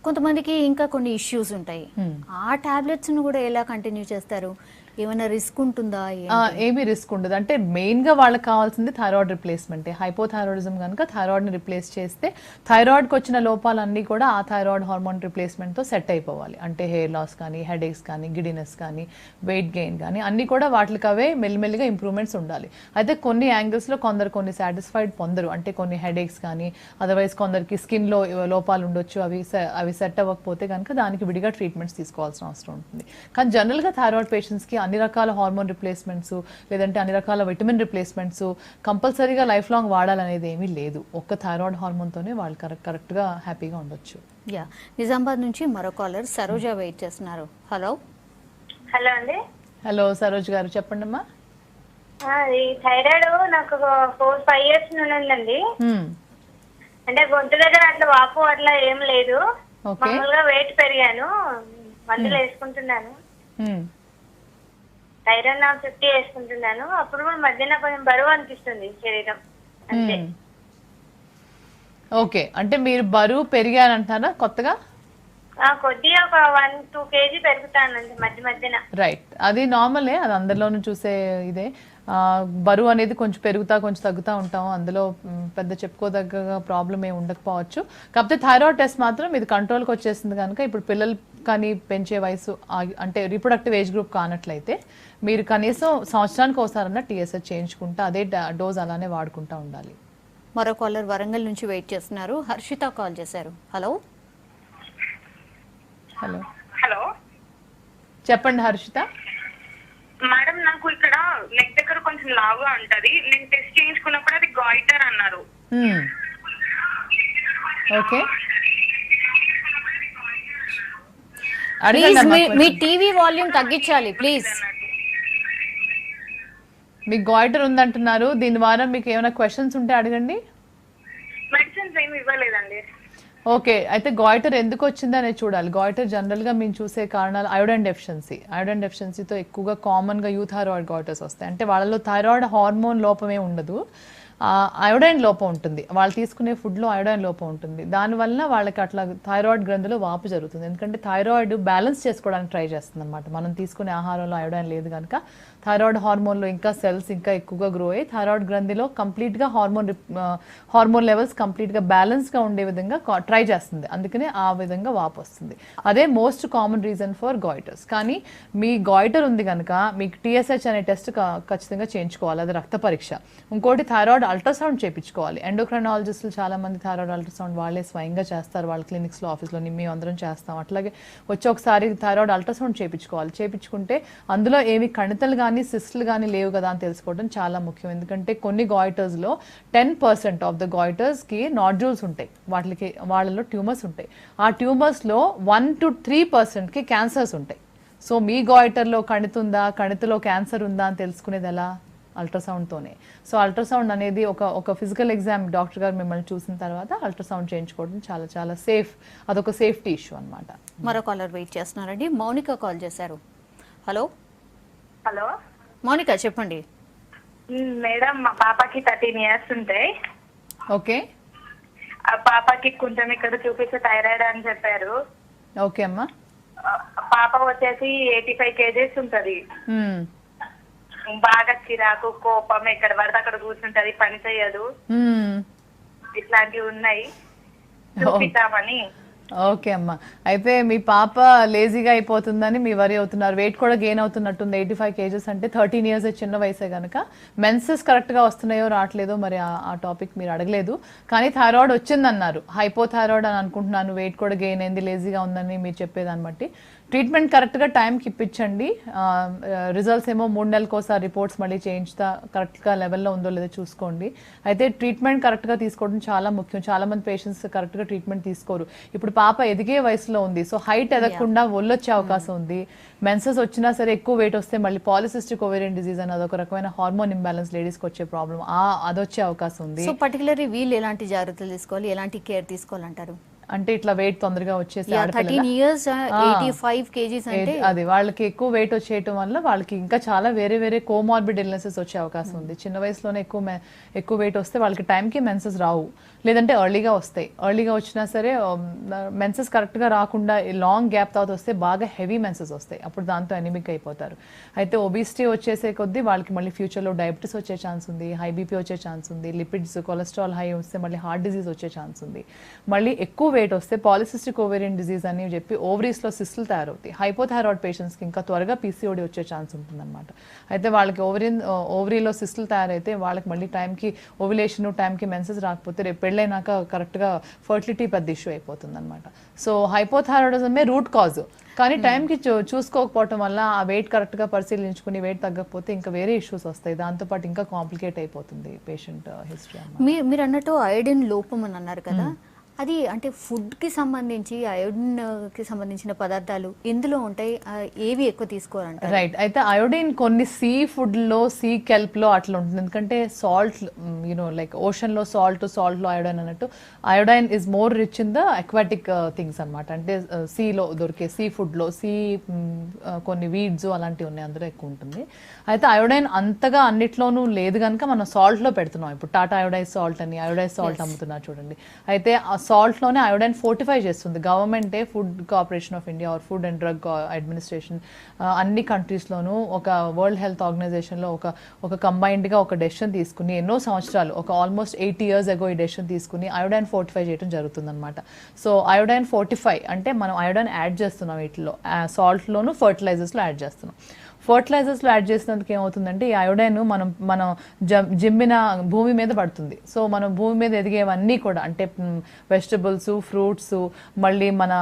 కొంతమందికి ఇంకా కొన్ని ఇష్యూస్ ఉంటాయి, ఆ టాబ్లెట్స్ను కూడా ఎలా కంటిన్యూ చేస్తారు? ఏమైనా రిస్క్ ఉంటుందా? ఏమీ రిస్క్ ఉండదు. అంటే మెయిన్గా వాళ్ళకి కావాల్సింది థైరాయిడ్ రిప్లేస్మెంటే. హైపోథైరాయిడిజం కనుక థైరాయిడ్ని రిప్లేస్ చేస్తే థైరాయిడ్కి వచ్చిన లోపాలన్నీ కూడా ఆ థైరాయిడ్ హార్మోన్ రిప్లేస్మెంట్తో సెట్ అయిపోవాలి. అంటే హెయిర్ లాస్ కానీ, హెడేక్స్ కానీ, గిడినెస్ కానీ, వెయిట్ గెయిన్ కానీ అన్నీ కూడా వాటికి అవే మెల్లిమెల్లిగా ఇంప్రూవ్మెంట్స్ ఉండాలి. అయితే కొన్ని యాంగిల్స్లో కొన్ని సాటిస్ఫైడ్ పొందరు. అంటే కొన్ని హెడేక్స్ కానీ, అదర్వైజ్ కొందరికి స్కిన్లో లోపాలు ఉండొచ్చు, అవి సెట్ అవ్వకపోతే కనుక దానికి విడిగా ట్రీట్మెంట్స్ తీసుకోవాల్సిన అవసరం ఉంటుంది. కానీ జనరల్గా థైరాయిడ్ పేషెంట్స్కి అన్ని రకాల హార్మోన్ రిప్లేస్మెంట్స్ లేదంటే అన్ని రకాల విటమిన్ రిప్లేస్మెంట్స్ కంపల్సరీగా లైఫ్ లాంగ్ వాడాలనేది ఏమీ లేదు. ఒక్క థైరాయిడ్ హార్మోన్తోనే వాళ్ళు కరెక్ట్గా హ్యాపీగా ఉండొచ్చు. నిజామాబాద్ నుంచి మరో కాలర్ సరోజ వెయిట్ చేస్తున్నారు. హలో. హలో అండి. హలో సరోజ్ గారు, చెప్పండి అమ్మా. ఈ థైరాయిడ్ నాకు 4-5 years నుండి ఉందండి. అంటే గొంతు దగ్గర అట్లా వాపు అట్లా ఏం లేదు, మామూలుగా వెయిట్ పెరిగాను, మందులు వేసుకుంటున్నాను. థైరాయిడ్ 50 వేసుకుంటున్నాను. అప్పుడు కూడా మధ్యన కొంచెం బరువు అనిపిస్తుంది శరీరం అంతే. ఓకే, అంటే మీరు బరువు పెరిగారంటారా కొత్తగా? కొద్దిగా ఒక 1-2 kg పెరుగుతానండి మధ్యన. రైట్, అది నార్మలే, అది అందరిలోనూ చూసే ఇదే. బరువు అనేది కొంచెం పెరుగుతా కొంచెం తగ్గుతూ ఉంటాం, అందులో పెద్ద చెప్పుకోదగ్గ ప్రాబ్లం ఏమి ఉండకపోవచ్చు. కాకపోతే థైరాయిడ్ టెస్ట్ మాత్రం ఇది కంట్రోల్కి వచ్చేసింది కనుక ఇప్పుడు పిల్లలు కానీ పెంచే వయసు అంటే రీప్రొడక్టివ్ ఏజ్ గ్రూప్ కానట్లయితే మీరు కనీసం సంవత్సరానికి ఒకసారన్నా TSH చేయించుకుంటా అదే డోస్ అలానే వాడుకుంటూ ఉండాలి. మరో కాలర్ వరంగల్ నుంచి వెయిట్ చేస్తున్నారు. హర్షిత కాల్ చేశారు. హలో. హలో హలో చెప్పండి హర్షిత. మేడం, నాకు ఇక్కడ నెక్ దగ్గర కొంచెం లావుగా ఉంటది. నేను టెస్ట్ చేయించుకున్నప్పుడు అది గాయిటర్ అన్నారు. ఓకే, మీ టీవీ వాల్యూమ్ తగ్గించాలి ప్లీజ్. మీకు గాయిటర్ ఉందంటున్నారు, దీని ద్వారా మీకు ఏమైనా క్వశ్చన్స్ ఉంటే అడగండి. మెడిసిన్స్ ఏమి ఇవ్వలేదండి. ఓకే, అయితే గాయిటర్ ఎందుకు వచ్చింది అనేది చూడాలి. గాయిటర్ జనరల్గా మేము చూసే కారణాలు అయోడైన్ డెఫిషియన్సీతో ఎక్కువగా కామన్గా యూథైరాయిడ్ గాయిటర్స్ వస్తాయి. అంటే వాళ్ళలో థైరాయిడ్ హార్మోన్ లోపమే ఉండదు, అయోడైన్ లోపం ఉంటుంది. వాళ్ళు తీసుకునే ఫుడ్లో అయోడైన్ లోపం ఉంటుంది. దానివల్ల వాళ్ళకి అట్లా థైరాయిడ్ గ్రంథిలో వాపు జరుగుతుంది. ఎందుకంటే థైరాయిడ్ బ్యాలెన్స్ చేసుకోవడానికి ట్రై చేస్తుంది అనమాట. మనం తీసుకునే ఆహారంలో అయోడైన్ లేదు కనుక థైరాయిడ్ హార్మోన్లో ఇంకా సెల్స్ ఇంకా ఎక్కువగా గ్రో అయ్యి థైరాయిడ్ గ్రంథిలో కంప్లీట్గా హార్మోన్ లెవెల్స్ కంప్లీట్గా బ్యాలెన్స్గా ఉండే విధంగా ట్రై చేస్తుంది. అందుకనే ఆ విధంగా వాపు వస్తుంది. అదే most common reason for goitres. కానీ మీ గాయిటర్ ఉంది కనుక మీకు TSH అనే టెస్ట్ ఖచ్చితంగా చేయించుకోవాలి, అది రక్త పరీక్ష. ఇంకోటి థైరాయిడ్ అల్ట్రాసౌండ్ చేయించుకోవాలి. ఎండోక్రైనాలజిస్టులు చాలా మంది థైరాయిడ్ అల్ట్రాసౌండ్ వాళ్ళే స్వయంగా చేస్తారు, వాళ్ళ క్లినిక్స్లో ఆఫీస్లో మేము అందరం చేస్తాం. అట్లాగే వచ్చి ఒకసారి థైరాయిడ్ అల్ట్రాసౌండ్ చేయించుకోవాలి. చేయించుకుంటే అందులో ఏమి కణితలు కానీ సిస్టులు కానీ లేవు కదా అని తెలుసుకోవడం చాలా ముఖ్యం. ఎందుకంటే కొన్ని గాయిటర్స్లో 10% ఆఫ్ ద గాయిటర్స్కి నాడ్యూల్స్ ఉంటాయి, వాళ్ళలో ట్యూమర్స్ ఉంటాయి. ఆ ట్యూమర్స్లో 1 to 3%కి క్యాన్సర్స్ ఉంటాయి. సో మీ గాయిటర్లో కణితుందా, కణితిలో క్యాన్సర్ ఉందా అని తెలుసుకునేది ఎలా? అల్ట్రాసౌండ్తోనే. సో అల్ట్రాసౌండ్ అనేది ఒక ఫిజికల్ ఎగ్జామ్, డాక్టర్ గారు మిమ్మల్ని చూసిన తర్వాత అల్ట్రాసౌండ్ చేయించుకోవడం చాలా చాలా సేఫ్, అదొక సేఫ్టీ ఇష్యూ అనమాట. మరో కాలర్ వెయిట్ చేస్తున్నారండి. మౌనిక కాల్ చేశారు. హలో హలో మౌనిక చెప్పండి. మేడం, మా పాపకి 13 years ఉంటాయి. ఓకే ఆ పాపకి కొంచెం ఇక్కడ చూపిస్తే థైరాయిడ్ అని చెప్పారు. ఓకే అమ్మా. పాప వచ్చేసి 85 kgs ఉంటది. బాగా చిరాకు, కోపం, ఎక్కడ పడితే అక్కడ కూర్చుంటది, పని చేయదు, ఇట్లాంటివి ఉన్నాయి, చూపిద్దామని. ఓకే అమ్మా, అయితే మీ పాప లేజీగా అయిపోతుందని మీ వరి అవుతున్నారు. వెయిట్ కూడా గెయిన్ అవుతున్నట్టుంది. 85 kgs అంటే 13 years చిన్న వయసే కనుక మెన్సెస్ కరెక్ట్గా వస్తున్నాయో రావట్లేదో మరి ఆ టాపిక్ మీరు అడగలేదు. కానీ థైరాయిడ్ వచ్చిందన్నారు, హైపోథైరాయిడ్ అని అనుకుంటున్నాను. వెయిట్ కూడా గెయిన్ అయింది, లేజీగా ఉందని మీరు చెప్పేదాన్ని బట్టి ట్రీట్మెంట్ కరెక్ట్గా టైంకి ఇప్పించండి. రిజల్ట్స్ ఏమో 3 నెలలకు ఒకసారి రిపోర్ట్స్ మళ్ళీ చేయించుతా, కరెక్ట్గా లెవెల్లో ఉందో లేదో చూసుకోండి. అయితే ట్రీట్మెంట్ కరెక్ట్గా తీసుకోవడం చాలా ముఖ్యం. చాలామంది పేషెంట్స్ కరెక్ట్గా ట్రీట్మెంట్ తీసుకోరు. ఇప్పుడు పాప ఎదిగే వయసులో ఉంది, సో హైట్ ఎదగకుండా ఒళ్ళొచ్చే అవకాశం ఉంది. మెన్సెస్ వచ్చినా సరే ఎక్కువ వెయిట్ వస్తే మళ్ళీ పాలిసిస్టిక్ ఓవేరియన్ డిజీజ్ అని అదొక రకమైన హార్మోన్ ఇంబ్యాలెన్స్ లేడీస్కి వచ్చే ప్రాబ్లం, అదొచ్చే అవకాశం ఉంది. సో పర్టికులర్లీ వీళ్ళు ఎలాంటి జాగ్రత్తలు తీసుకోవాలి, ఎలాంటి కేర్ తీసుకోవాలంటారు? అంటే ఇట్లా వెయిట్ తొందరగా వచ్చేసి 13 years 85 kgs అంటే అది వాళ్ళకి ఎక్కువ వెయిట్ వచ్చేయటం వల్ల వాళ్ళకి ఇంకా చాలా వేరే కోమార్బిడ్ ఇల్నెసెస్ వచ్చే అవకాశం ఉంది. చిన్న వయసులోనే ఎక్కువ వెయిట్ వస్తే వాళ్ళకి టైంకి మెన్సెస్ రావు, లేదంటే ఎర్లీగా వస్తాయి. ఎర్లీగా వచ్చినా సరే మెన్సెస్ కరెక్ట్గా రాకుండా లాంగ్ గ్యాప్ తర్వాత వస్తే బాగా హెవీ మెన్సెస్ వస్తాయి, అప్పుడు దాంతో ఎనిమిక్ అయిపోతారు. అయితే ఒబిసిటీ వచ్చేసే కొద్దీ వాళ్ళకి మళ్ళీ ఫ్యూచర్లో డయాబెటీస్ వచ్చే ఛాన్స్ ఉంది, హై బీపీ వచ్చే ఛాన్స్ ఉంది, లిపిడ్స్ కొలెస్ట్రాల్ హై వస్తే మళ్ళీ హార్ట్ డిజీజ్ వచ్చే ఛాన్స్ ఉంది. మళ్ళీ ఎక్కువ వెయిట్ వస్తే పాలిసిస్టిక్ ఓవేరియన్ డిజీజ్ అని చెప్పి ఓవరీస్లో సిస్టులు తయారవుతాయి. హైపోథైరాయిడ్ పేషెంట్స్కి ఇంకా త్వరగా PCOD వచ్చే ఛాన్స్ ఉంటుందన్నమాట. అయితే వాళ్ళకి ఓవరీలో సిస్టులు తయారైతే వాళ్ళకి మళ్ళీ టైంకి ఓవ్యులేషన్, టైంకి మెన్సెస్ రాకపోతే రేపు పెళ్ళైనాక కరెక్ట్గా ఫర్టిలిటీ పెద్ద ఇష్యూ అయిపోతుంది అనమాట. సో హైపోథైరాయిడిజమే రూట్ కాజ్. కానీ టైంకి చూసుకోకపోవటం వల్ల ఆ వెయిట్ కరెక్ట్గా పరిశీలించుకుని వెయిట్ తగ్గకపోతే ఇంకా వేరే ఇష్యూస్ వస్తాయి, దాంతోపాటు ఇంకా కాంప్లికేట్ అయిపోతుంది పేషెంట్ హిస్టరీ. మీరు అన్నట్టు అయోడిన్ లోపం అని అన్నారు కదా, అది అంటే ఫుడ్కి సంబంధించి అయోడిన్కి సంబంధించిన పదార్థాలు ఎందులో ఉంటాయి, ఏవి ఎక్కువ తీసుకోవాలంటే? రైట్, అయితే అయోడిన్ కొన్ని సీ ఫుడ్లో, సీ కెల్ప్లో అట్లా ఉంటుంది. ఎందుకంటే సాల్ట్, లైక్ ఓషన్లో సాల్ట్లో అయోడైన్ అన్నట్టు iodine is more rich in the aquatic things అనమాట. అంటే సీలో దొరికే సీ ఫుడ్లో కొన్ని వీడ్స్ అలాంటివి ఉన్నాయి, అందులో ఎక్కువ ఉంటుంది. అయితే అయోడైన్ అంతగా అన్నిట్లోనూ లేదు కనుక మనం సాల్ట్లో పెడుతున్నాం. ఇప్పుడు టాటా అయోడైజ్ సాల్ట్ అని అయోడైజ్ సాల్ట్ అమ్ముతున్నారు చూడండి. అయితే సాల్ట్లోనే అయోడైన్ ఫోర్టిఫై చేస్తుంది గవర్నమెంటే. Food corporation of India or food and drug administration అన్ని కంట్రీస్లోనూ ఒక వరల్డ్ హెల్త్ ఆర్గనైజేషన్లో ఒక కంబైన్డ్గా ఒక డెసిషన్ తీసుకుని ఎన్నో సంవత్సరాలు, ఒక ఆల్మోస్ట్ 80 years ago ఈ డెసిషన్ తీసుకుని అయోడైన్ ఫోర్టిఫై చేయడం జరుగుతుంది అనమాట. సో అయోడైన్ ఫోర్టిఫై అంటే మనం అయోడైన్ యాడ్ చేస్తున్నాం వీటిలో, సాల్ట్లోను ఫర్టిలైజర్స్లో యాడ్ చేస్తున్నాం. ఫర్టిలైజర్స్లో యాడ్ చేసినందుకు ఏమవుతుందంటే ఈ అయోడైన్ మనం జిమ్మిన భూమి మీద పడుతుంది. సో మనం భూమి మీద ఎదిగేవన్నీ కూడా అంటే వెజిటబుల్స్, ఫ్రూట్స్, మళ్ళీ మన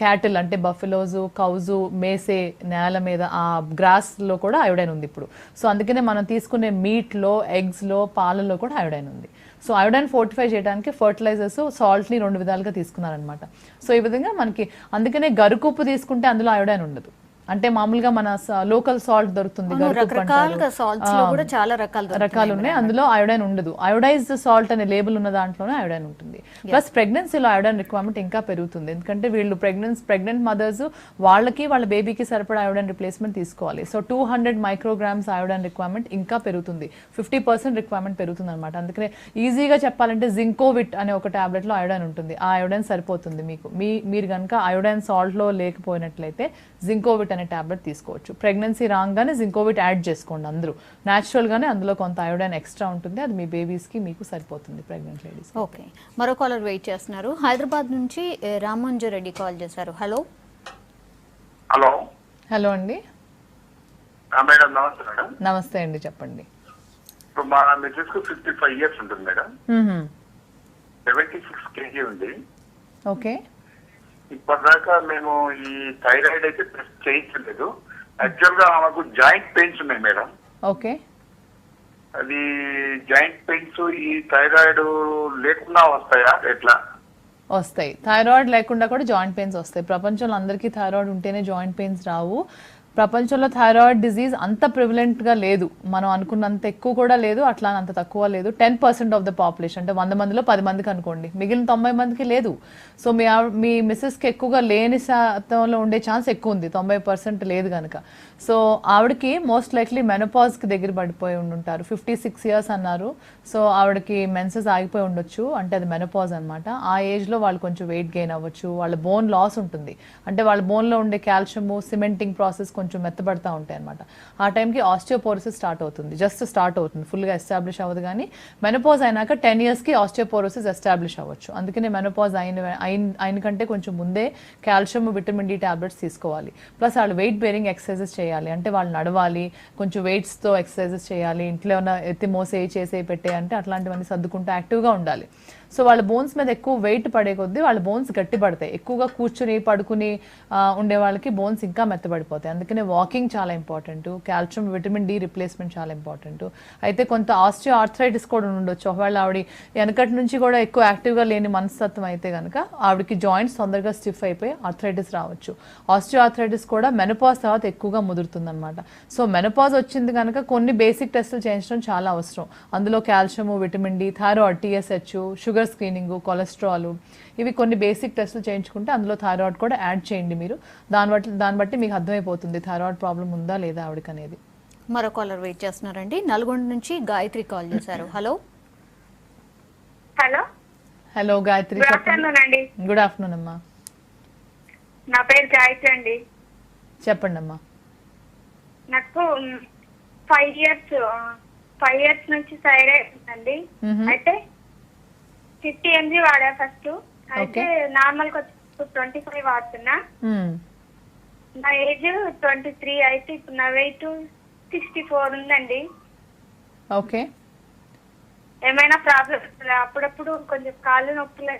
క్యాటిల్ అంటే బఫెలోస్, కౌజు మేసే నేల మీద ఆ గ్రాస్లో కూడా అయోడైన్ ఉంది ఇప్పుడు. సో అందుకనే మనం తీసుకునే మీట్లో, ఎగ్స్లో, పాలలో కూడా అయోడైన్ ఉంది. సో అయోడైన్ ఫోర్టిఫై చేయడానికి ఫర్టిలైజర్స్, సాల్ట్ని 2 విధాలుగా తీసుకున్నారనమాట. సో ఈ విధంగా మనకి అందుకనే గరుకుప్పు తీసుకుంటే అందులో అయోడైన్ ఉండదు. అంటే మామూలుగా మన లోకల్ సాల్ట్ దొరుకుతుంది రకరకాలుగా సాల్ట్స్ లో కూడా చాలా రకాలు ఉన్నాయి, అందులో అయోడైన్ ఉండదు. అయోడైజ్డ్ సాల్ట్ అనే లేబుల్ ఉన్న దాంట్లోనే అయోడైన్ ఉంటుంది. ప్లస్ ప్రెగ్నెన్సీలో అయోడైన్ రిక్వైర్మెంట్ ఇంకా పెరుగుతుంది, ఎందుకంటే వీళ్ళు ప్రెగ్నెంట్ మదర్స్ వాళ్ళకి వాళ్ళ బేబీకి సరిపడా అయోడైన్ రిప్లేస్మెంట్ తీసుకోవాలి. సో 200 మైక్రోగ్రామ్స్ అయోడైన్ రిక్వైర్మెంట్ ఇంకా పెరుగుతుంది, 50% రిక్వైర్మెంట్ పెరుగుతుంది అనమాట. అందుకనే ఈజీగా చెప్పాలంటే జింకోవిట్ అనే ఒక టాబ్లెట్ లో అయోడైన్ ఉంటుంది, ఆ అయోడైన్ సరిపోతుంది మీకు. మీరు కనుక అయోడైన్ సాల్ట్ లో లేకపోయినట్లయితే జింకోవిట్ అనే టాబ్లెట్ తీసుకోవచ్చు. ప్రెగ్నెన్సీ రాగానే జింకోవిట్ యాడ్ చేసుకోండి అందరూ, న్యాచురల్ గానే అందులో కొంత అయోడైన్ ఎక్స్ట్రా ఉంటుంది, అది మీ బేబీస్ కి మీకు సరిపోతుంది ప్రెగ్నెంట్ లేడీస్. ఓకే, మరో కాలర్ వెయిట్ చేస్తున్నారు. హైదరాబాద్ నుంచి రామంజరెడ్డి కాల్ చేశారు. హలో హలో హలో అండి. మేడం నమస్తే మేడం. నమస్తే అండి, చెప్పండి. ఇప్పుడు మా మిసెస్ కు 55 years ఉంటుంది మేడం, 76 kg ఉంది. ఓకే, ఇప్పటిదాకా మేము ఈ థైరాయిడ్ అయితే టెస్ట్ చేయించలేదు. యాక్చువల్ గా ఆమెకు జాయింట్ పెయిన్స్ ఉన్నాయి మేడం. ఓకే, అది జాయింట్ పెయిన్స్ ఈ థైరాయిడ్ లేకుండా వస్తాయా ఎట్లా? వస్తాయి. థైరాయిడ్ లేకుండా కూడా జాయింట్ పెయిన్స్ వస్తాయి. ప్రపంచంలో అందరికీ థైరాయిడ్ ఉంటేనే జాయింట్ పెయిన్స్ రావు. ప్రపంచంలో థైరాయిడ్ డిజీజ్ అంత ప్రివిలెంట్గా లేదు, మనం అనుకున్నంత ఎక్కువ కూడా లేదు, అట్లా అంత తక్కువ లేదు. 10% ఆఫ్ ద పాపులేషన్, అంటే 100 మందిలో 10 మందికి అనుకోండి, మిగిలిన 90 మందికి లేదు. సో మీ మిస్సెస్కి ఎక్కువగా లేని శాతంలో ఉండే ఛాన్స్ ఎక్కువ ఉంది, 90% లేదు కనుక. సో ఆవిడకి మోస్ట్ లైక్లీ మెనోపాజ్కి దగ్గర పడిపోయి ఉండుంటారు. 56 years అన్నారు, సో ఆవిడకి మెన్సెస్ ఆగిపోయి ఉండొచ్చు, అంటే అది మెనోపాజ్ అనమాట. ఆ ఏజ్లో వాళ్ళు కొంచెం వెయిట్ గెయిన్ అవ్వచ్చు, వాళ్ళ బోన్ లాస్ ఉంటుంది, అంటే వాళ్ళ బోన్లో ఉండే కాల్షియము సిమెంటింగ్ ప్రాసెస్ కొంచెం మెత్తబడతా ఉంటాయి అనమాట. ఆ టైంకి ఆస్టియోపోరోసిస్ స్టార్ట్ అవుతుంది, జస్ట్ స్టార్ట్ అవుతుంది, ఫుల్గా ఎస్టాబ్లిష్ అవ్వదు. కానీ మెనోపాజ్ అయినాక 10 yearsకి ఆస్టియోపోరోసిస్ ఎస్టాబ్లిష్ అవ్వచ్చు. అందుకనే మెనోపాజ్ అయిన కంటే కొంచెం ముందే కాల్షియం విటమిన్ డి టాబ్లెట్స్ తీసుకోవాలి. ప్లస్ వాళ్ళు వెయిట్ బేరింగ్ ఎక్సర్సైజెస్ చేయాలి, అంటే వాళ్ళు నడవాలి, కొంచెం వెయిట్స్తో ఎక్సర్సైజెస్ చేయాలి, ఇంట్లో ఏమైనా ఎత్తి మోసే చేసే పెట్టే అంటే అట్లాంటివన్నీ సర్దుకుంటూ యాక్టివ్గా ఉండాలి. సో వాళ్ళ బోన్స్ మీద ఎక్కువ వెయిట్ పడే కొద్దీ వాళ్ళ బోన్స్ గట్టి పడతాయి. ఎక్కువగా కూర్చుని పడుకుని ఉండే వాళ్ళకి బోన్స్ ఇంకా మెత్తబడిపోతాయి. అందుకనే వాకింగ్ చాలా important, calcium vitamin D replacement చాలా ఇంపార్టెంట్. అయితే కొంత ఆస్టియో ఆర్థరైటిస్ కూడా ఉండొచ్చు. ఒకవేళ ఆవిడ వెనకటి నుంచి కూడా ఎక్కువ యాక్టివ్గా లేని మనస్తత్వం అయితే కనుక ఆవిడకి జాయింట్స్ తొందరగా స్టిఫ్ అయిపోయి ఆర్థరైటిస్ రావచ్చు. ఆస్టియో ఆర్థరైటిస్ కూడా మెనోపాజ్ తర్వాత ఎక్కువగా ముదురుతుంది అనమాట. సో మెనోపాజ్ వచ్చింది కనుక కొన్ని బేసిక్ టెస్టులు చేయించడం చాలా అవసరం. అందులో calcium vitamin D, thyroid, TSH, sugar screening, cholesterol, ఇవి కొన్ని బేసిక్ టెస్టులు చేయించుకుంటే అందులో థైరాయిడ్ కూడా యాడ్ చేయండి మీరు. దాన్ని బట్టి మీకు అర్థమైపోతుంది థైరాయిడ్ ప్రాబ్లం ఉందా లేదా ఆవిడకి అనేది. మరో కాలర్ వెయిట్ చేస్తున్నారండి. నల్గొండ నుంచి గాయత్రి కాల్ చేశారు. Hello hello hello Gayatri, good afternoon అండి. గుడ్ ఆఫ్టర్నూన్ అమ్మా, నా పేరు గాయత్రి అండి. చెప్పండి అమ్మా. నాకు 5 years నుంచి థైరాయిడ్ ఉందండి. అయితే 50 mg వాడా ఫస్ట్, అయితే నార్మల్ కి 25 వాడుతున్నా. నా ఏజ్ 23, అయితే ఇప్పుడు నా వెయిట్ 64 ఉందండి. ఓకే, ఏమైనా ప్రాబ్లం? అప్పుడప్పుడు కొంచెం కాళ్ళు నొప్పులు.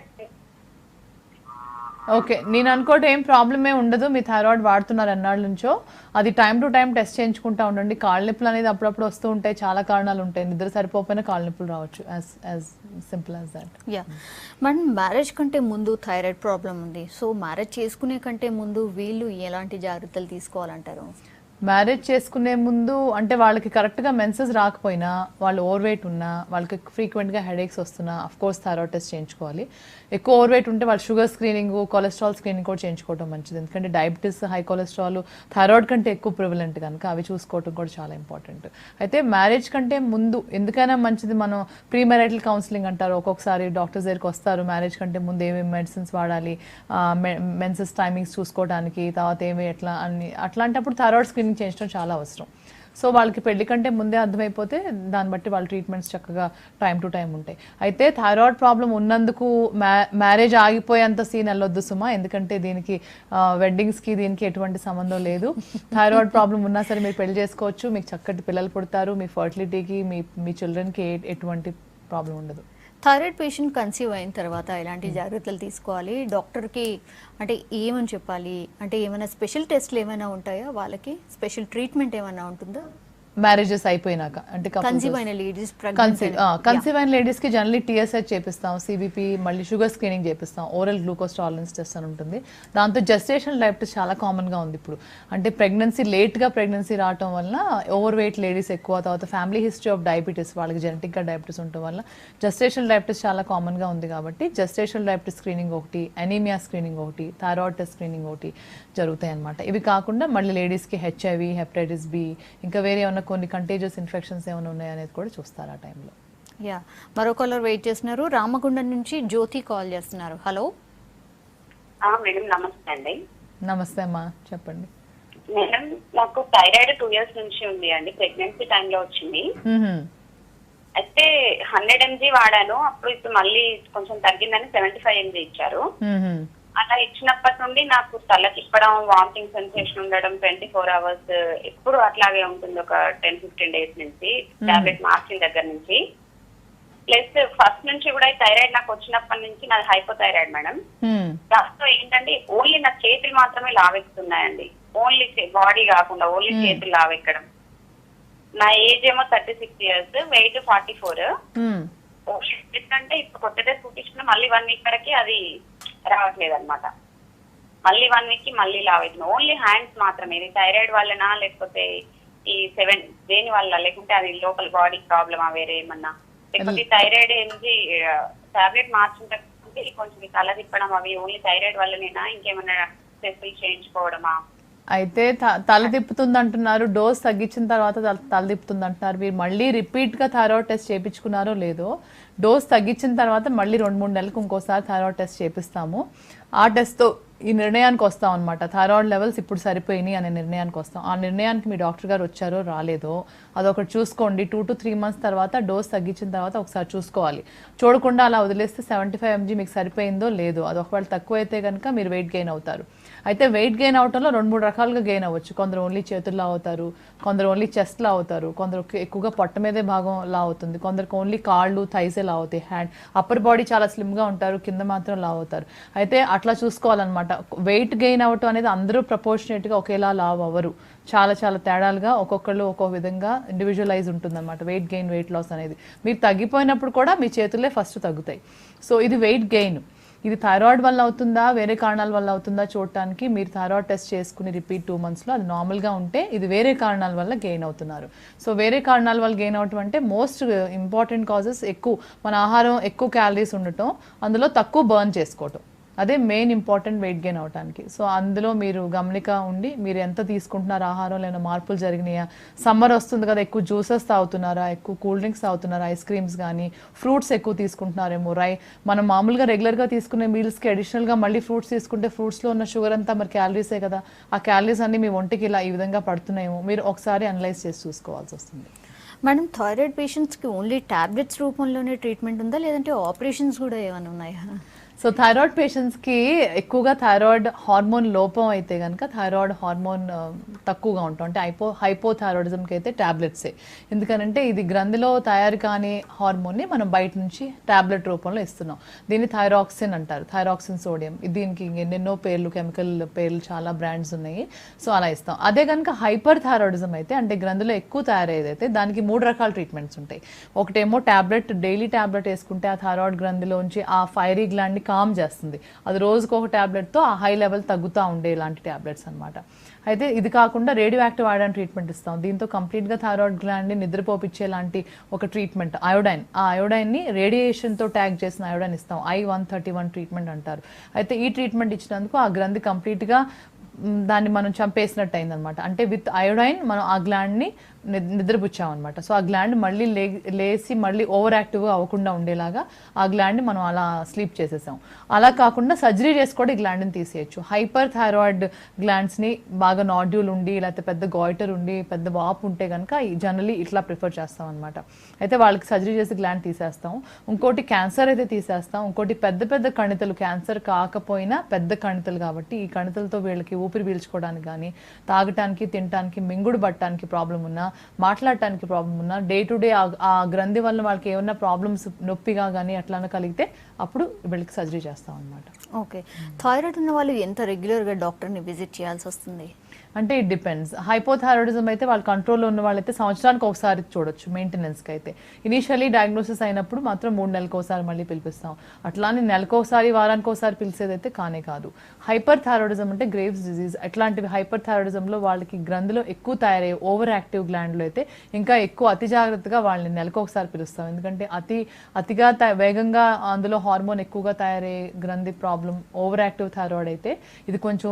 ఓకే, నేను అనుకోవటం ఏం ప్రాబ్లమే ఉండదు. మీ థైరాయిడ్ వాడుతున్నారు అన్నాళ్ళ నుంచో, అది టైం టు టైం టెస్ట్ చేయించుకుంటా ఉండండి. కాళ్ళ నొప్పులు అనేది అప్పుడప్పుడు వస్తూ ఉంటాయి, చాలా కారణాలు ఉంటాయి. నిద్ర సరిపోకపోయినా కాళ్ళ నొప్పులు రావచ్చు, as simple as that. Yeah madam, marriage కంటే ముందు థైరాయిడ్ ప్రాబ్లం ఉంది, సో మ్యారేజ్ చేసుకునే కంటే ముందు వీళ్ళు ఎలాంటి జాగ్రత్తలు తీసుకోవాలంటారు? మ్యారేజ్ చేసుకునే ముందు అంటే వాళ్ళకి కరెక్ట్గా మెన్సెస్ రాకపోయినా, వాళ్ళు ఓవర్ వెయిట్ ఉన్నా, వాళ్ళకి ఫ్రీక్వెంట్గా హెడేక్స్ వస్తున్నా అఫ్కోర్స్ థైరాయిడ్ టెస్ట్ చేయించుకోవాలి. ఎక్కువ ఓవర్ వెయిట్ ఉంటే వాళ్ళు షుగర్ స్క్రీనింగ్, కొలెస్ట్రాల్ స్క్రీనింగ్ కూడా చేయించుకోవడం మంచిది. ఎందుకంటే డయాబెటీస్, హై కొలెస్ట్రాల్ థైరాయిడ్ కంటే ఎక్కువ ప్రివలెంట్ కనుక అవి చూసుకోవడం కూడా చాలా ఇంపార్టెంట్. అయితే మ్యారేజ్ కంటే ముందు ఎందుకైనా మంచిది, మనం ప్రీ మ్యారిటల్ కౌన్సిలింగ్ అంటారు. ఒక్కొక్కసారి డాక్టర్స్ దగ్గరికి వస్తారు, మ్యారేజ్ కంటే ముందు ఏమేమి మెడిసిన్స్ వాడాలి, మెన్సెస్ టైమింగ్స్ చూసుకోవడానికి, తర్వాత ఏమి ఎట్లా అని, అట్లాంటప్పుడు థైరాయిడ్ స్క్రీనింగ్ చేయించడం చాలా అవసరం. సో వాళ్ళకి పెళ్లి కంటే ముందే అర్థమైపోతే దాన్ని బట్టి వాళ్ళ ట్రీట్మెంట్స్ చక్కగా టైం టు టైం ఉంటాయి. అయితే థైరాయిడ్ ప్రాబ్లం ఉన్నందుకు మ్యారేజ్ ఆగిపోయేంత సీన్ వెళ్ళొద్దు సుమా, ఎందుకంటే దీనికి వెడ్డింగ్స్కి దీనికి ఎటువంటి సంబంధం లేదు. థైరాయిడ్ ప్రాబ్లం ఉన్నా సరే మీరు పెళ్లి చేసుకోవచ్చు, మీకు చక్కటి పిల్లలు పుడతారు, మీ ఫర్టిలిటీకి, మీ చిల్డ్రన్కి ఎటువంటి ప్రాబ్లం ఉండదు. థైరాయిడ్ పేషెంట్ కన్సీవ్ అయిన తర్వాత ఎలాంటి జాగ్రత్తలు తీసుకోవాలి? డాక్టర్కి అంటే ఏమని చెప్పాలి? అంటే ఏమైనా స్పెషల్ టెస్ట్లు ఏమైనా ఉంటాయా? వాళ్ళకి స్పెషల్ ట్రీట్మెంట్ ఏమైనా ఉంటుందా? మ్యారేజెస్ అయిపోయినాక అంటే కన్సీవ్ అయిన లేడీస్ కన్సీవ్ అయిన లేడీస్ కి జనరల్లీ టీఎస్హెచ్ చేపిస్తాం, సిబిపి, మళ్ళీ షుగర్ స్క్రీనింగ్ చేపిస్తాం, ఓరల్ గ్లూకోజ్ టాలరెన్స్ టెస్ట్ అని ఉంటుంది. దాంతో జెస్టేషనల్ డయాబెటీస్ చాలా కామన్ గా ఉంది ఇప్పుడు. అంటే లేట్ గా ప్రెగ్నెన్సీ రావడం వల్ల ఓవర్ వెయిట్ లేడీస్ ఎక్కువ, తర్వాత ఫ్యామిలీ హిస్టరీ ఆఫ్ డయాబెటీస్, వాళ్ళకి జెనెటిక్ గా డయాబెటీస్ ఉండటం వల్ల జెస్టేషనల్ డయాబెటీస్ చాలా కామన్ గా ఉంది. కాబట్టి జెస్టేషనల్ డయాబెటీస్ స్క్రీనింగ్ ఒకటి, అనీమియా స్క్రీనింగ్ ఒకటి, థైరాయిడ్ టెస్ట్ స్క్రీనింగ్ ఒకటి జరుగుతాయి అన్నమాట. ఇవి కాకుండా మళ్ళీ లేడీస్ కి హెచ్ఐవి, హెపటైటిస్ బి, ఇంకా వేరే ఏమన్నా కొన్ని కంటేజియస్ ఇన్ఫెక్షన్స్ ఏమైనా ఉన్నాయనేది కూడా చూస్తారు ఆ టైంలో. యా, మరో కాలర్ వెయిట్ చేస్తున్నారు. రామగుండం నుంచి జ్యోతి కాల్ చేస్తున్నారు. హలో మేడం, నమస్తే అండి. నమస్తే అమ్మా, చెప్పండి. మేడం, నాకు థైరాయిడ్ 2 years నుంచి ఉంది అండి. ప్రెగ్నెన్సీ టైంలో వచ్చింది. అయితే 100 mg వాడాను. అప్పుడు ఇప్పుడు మళ్ళీ కొంచెం తగ్గిందని 75 mg ఇచ్చారు. అలా ఇచ్చినప్పటి నుండి నాకు తల తిప్పడం, వామిటింగ్ సెన్సేషన్ ఉండడం 24 hours ఎప్పుడు అట్లాగే ఉంటుంది. ఒక 10-15 days నుంచి టాబ్లెట్ మార్చిన దగ్గర నుంచి. ప్లస్ ఫస్ట్ నుంచి కూడా థైరాయిడ్ నాకు వచ్చినప్పటి నుంచి నాది హైపోథైరాయిడ్ మేడం. దాంతో ఏంటంటే ఓన్లీ నా చేతులు మాత్రమే లావెక్కుతున్నాయండి. ఓన్లీ బాడీ కాకుండా ఓన్లీ చేతులు లావెక్కడం. నా ఏజ్ ఏమో 36 years, వెయిట్ 44. అంటే ఇప్పుడు కొత్తగా చూపించుకున్నా మళ్ళీ 1 week వరకు అది రావట్లేదు అనమాట. మళ్ళీ 1 week కి మళ్ళీ లావెక్కుతుంది. ఓన్లీ హ్యాండ్స్ మాత్రమే. ఇది థైరాయిడ్ వల్లనా లేకపోతే ఈ 7 దేని వల్ల, లేకుంటే అది లోకల్ బాడీ ప్రాబ్లమా వేరే ఏమన్నా, లేకపోతే థైరాయిడ్ ఏంటి టాబ్లెట్ మార్చుంటే కొంచెం తల తిప్పడం అవి ఓన్లీ థైరాయిడ్ వల్లనేనా, ఇంకేమన్నా టెస్టులు చేయించుకోవడమా? అయితే తల తిప్పుతుంది అంటున్నారు, డోస్ తగ్గించిన తర్వాత తల తిప్పుతుంది అంటున్నారు. మీరు మళ్ళీ రిపీట్ గా థైరాయిడ్ టెస్ట్ చేయించుకున్నారో లేదో, డోస్ తగ్గించిన తర్వాత మళ్ళీ 2-3 నెలలకు ఇంకోసారి థైరాయిడ్ టెస్ట్ చేపిస్తాము. ఆ టెస్ట్తో ఈ నిర్ణయానికి వస్తాం అనమాట. థైరాయిడ్ లెవెల్స్ ఇప్పుడు సరిపోయినాయి అనే నిర్ణయానికి వస్తాం. ఆ నిర్ణయానికి మీ డాక్టర్ గారు వచ్చారో రాలేదో అదొకటి చూసుకోండి. 2 to 3 months తర్వాత డోస్ తగ్గించిన తర్వాత ఒకసారి చూసుకోవాలి. చూడకుండా అలా వదిలేస్తే 75 mg మీకు సరిపోయిందో లేదో, అది ఒకవేళ తక్కువ అయితే కనుక మీరు వెయిట్ గెయిన్ అవుతారు. అయితే వెయిట్ గెయిన్ అవటంలో 2-3 రకాలుగా గెయిన్ అవ్వచ్చు. కొందరు ఓన్లీ చేతుల్లో అవుతారు, కొందరు ఓన్లీ చెస్ట్లో అవుతారు, కొందరు ఎక్కువగా పొట్ట మీదే భాగం లా అవుతుంది, కొందరికి ఓన్లీ కాళ్ళు, థైసే లా అవుతాయి, హ్యాండ్ అప్పర్ బాడీ చాలా స్లిమ్గా ఉంటారు, కింద మాత్రం లా అవుతారు. అయితే అట్లా చూసుకోవాలన్నమాట. వెయిట్ గెయిన్ అవ్వటం అనేది అందరూ ప్రపోర్షనేట్గా ఒకేలా లావ్ అవ్వరు. చాలా చాలా తేడాలుగా ఒక్కొక్కళ్ళు ఒక్కొక్క విధంగా ఇండివిజువలైజ్ ఉంటుందన్నమాట వెయిట్ గెయిన్, వెయిట్ లాస్ అనేది. మీరు తగ్గిపోయినప్పుడు కూడా మీ చేతులే ఫస్ట్ తగ్గుతాయి. సో ఇది వెయిట్ గెయిన్. ఇది థైరాయిడ్ వల్ల అవుతుందా వేరే కారణాల వల్ల అవుతుందా చూడటానికి మీరు థైరాయిడ్ టెస్ట్ చేసుకుని రిపీట్ 2 monthsలో అది నార్మల్గా ఉంటే ఇది వేరే కారణాల వల్ల గెయిన్ అవుతున్నారు. సో వేరే కారణాల వల్ల గెయిన్ అవటం అంటే మోస్ట్ ఇంపార్టెంట్ కాజెస్ మన ఆహారం ఎక్కువ క్యాలరీస్ ఉండటం, అందులో తక్కువ బర్న్ చేసుకోవటం, అదే మెయిన్ ఇంపార్టెంట్ వెయిట్ గెయిన్ అవడానికి. సో అందులో మీరు గమనిక ఉండి మీరు ఎంత తీసుకుంటున్నారు, ఆహారంలో ఏమైనా మార్పులు జరిగినాయా, సమ్మర్ వస్తుంది కదా ఎక్కువ జ్యూసెస్ తాగుతున్నారా, ఎక్కువ కూల్ డ్రింక్స్ తాగుతున్నారా, ఐస్ క్రీమ్స్ కానీ ఫ్రూట్స్ ఎక్కువ తీసుకుంటున్నారేమో, మనం మామూలుగా రెగ్యులర్గా తీసుకునే మీల్స్కి అడిషనల్గా మళ్ళీ ఫ్రూట్స్ తీసుకుంటే ఫ్రూట్స్లో ఉన్న షుగర్ అంతా మరి క్యాలరీసే కదా, ఆ క్యాలరీస్ అన్ని మీ ఒంటికి ఇలా ఈ విధంగా పడుతున్నాయేమో మీరు ఒకసారి అనలైజ్ చేసి చూసుకోవాల్సి వస్తుంది. మేడం, థైరాయిడ్ పేషెంట్స్కి ఓన్లీ టాబ్లెట్స్ రూపంలోనే ట్రీట్మెంట్ ఉందా, లేదంటే ఆపరేషన్స్ కూడా ఏమైనా ఉన్నాయా? సో థైరాయిడ్ పేషెంట్స్కి ఎక్కువగా థైరాయిడ్ హార్మోన్ లోపం అయితే కనుక థైరాయిడ్ హార్మోన్ తక్కువగా ఉంటాం, అంటే హైపోథైరాయిడిజంకి అయితే ట్యాబ్లెట్సే. ఎందుకనంటే ఇది గ్రంథిలో తయారు కాని హార్మోన్ని మనం బయట నుంచి ట్యాబ్లెట్ రూపంలో ఇస్తున్నాం. దీన్ని థైరాక్సిన్ అంటారు, థైరాక్సిన్ సోడియం. దీనికి ఎన్నెన్నో పేర్లు, కెమికల్ పేర్లు చాలా బ్రాండ్స్ ఉన్నాయి. సో అలా ఇస్తాం. అదే కనుక హైపర్ థైరాయిడిజం అయితే, అంటే గ్రంథిలో ఎక్కువ తయారయ్యేదైతే దానికి 3 రకాల ట్రీట్మెంట్స్ ఉంటాయి. ఒకటేమో డైలీ ట్యాబ్లెట్ వేసుకుంటే ఆ థైరాయిడ్ గ్రంథిలోంచి ఆ ఫైరీ గ్లాండ్ని కామ్ చేస్తుంది. అది రోజుకు ఒక ట్యాబ్లెట్తో ఆ హై లెవెల్ తగ్గుతూ ఉండే ఇలాంటి ట్యాబ్లెట్స్ అనమాట. అయితే ఇది కాకుండా రేడియో యాక్టివ్ అయోడైన్ ట్రీట్మెంట్ ఇస్తాం. దీంతో కంప్లీట్గా థైరాయిడ్ గ్లాండ్ని నిద్రపోపించేలాంటి ఒక ట్రీట్మెంట్ అయోడైన్. ఆ అయోడైన్ని రేడియేషన్తో ట్యాగ్ చేసిన అయోడైన్ ఇస్తాం. I-131 ట్రీట్మెంట్ అంటారు. అయితే ఈ ట్రీట్మెంట్ ఇచ్చినందుకు ఆ గ్రంథి కంప్లీట్గా దాన్ని మనం చంపేసినట్టు అయిందనమాట. అంటే విత్ అయోడైన్ మనం ఆ గ్లాండ్ని నిద్రపుచ్చామన్నమాట. సో ఆ గ్లాండ్ మళ్ళీ లేచి మళ్ళీ ఓవర్ యాక్టివ్గా అవ్వకుండా ఉండేలాగా ఆ గ్లాండ్ని మనం అలా స్లీప్ చేసేసాం. అలా కాకుండా సర్జరీ చేసి కూడా ఈ గ్లాండ్ని తీసేయచ్చు. హైపర్ థైరాయిడ్ గ్లాండ్స్ని బాగా నాడ్యూల్ ఉండి లేకపోతే పెద్ద గాయిటర్ ఉండి పెద్ద వాపు ఉంటే కనుక జనరలీ ఇట్లా ప్రిఫర్ చేస్తాం అనమాట. అయితే వాళ్ళకి సర్జరీ చేసి గ్లాండ్ తీసేస్తాం. ఇంకోటి క్యాన్సర్ అయితే తీసేస్తాం. ఇంకోటి పెద్ద పెద్ద కణితలు, క్యాన్సర్ కాకపోయినా పెద్ద కణితలు కాబట్టి ఈ కణితలతో వీళ్ళకి ఊపిరి పీల్చుకోవడానికి కానీ, తాగటానికి, తినటానికి, మింగుడు పట్టడానికి ప్రాబ్లం ఉన్నా, మాట్లాడటానికి ప్రాబ్లం ఉన్నా, డే టు డే ఆ గ్రంథి వల్ల వాళ్ళకి ఏమన్నా ప్రాబ్లమ్స్ నొప్పిగా కానీ అట్లా కలిగితే అప్పుడు వీళ్ళకి సర్జరీ చేస్తాం అనమాట. ఓకే, థైరాయిడ్ ఉన్న వాళ్ళు ఎంత రెగ్యులర్గా డాక్టర్ని విజిట్ చేయాల్సి వస్తుంది? అంటే ఇట్ డిపెండ్స్. హైపోథైరాయిడిజం అయితే వాళ్ళ కంట్రోల్లో ఉన్న వాళ్ళైతే సంవత్సరానికి ఒకసారి చూడొచ్చు మెయింటెనెన్స్కి అయితే. ఇనీషియలీ డయాగ్నోసిస్ అయినప్పుడు మాత్రం 3 నెలలకు ఒకసారి మళ్ళీ పిలిపిస్తాం. అట్లానే నెలకోసారి వారానికి ఒకసారి పిలిచేదైతే కానే కాదు. హైపర్ థైరాయిడిజం అంటే గ్రేవ్స్ డిజీజ్. అట్లాంటివి హైపర్ థైరాయిడిజంలో వాళ్ళకి గ్రంథిలో ఎక్కువ తయారయ్యే ఓవర్ యాక్టివ్ గ్లాండ్లో అయితే ఇంకా ఎక్కువ అతి జాగ్రత్తగా వాళ్ళని నెలకు ఒకసారి పిలుస్తాం. ఎందుకంటే అతిగా వేగంగా అందులో హార్మోన్ ఎక్కువగా తయారయ్యే గ్రంథి ప్రాబ్లం ఓవర్ యాక్టివ్ థైరాయిడ్ అయితే ఇది కొంచెం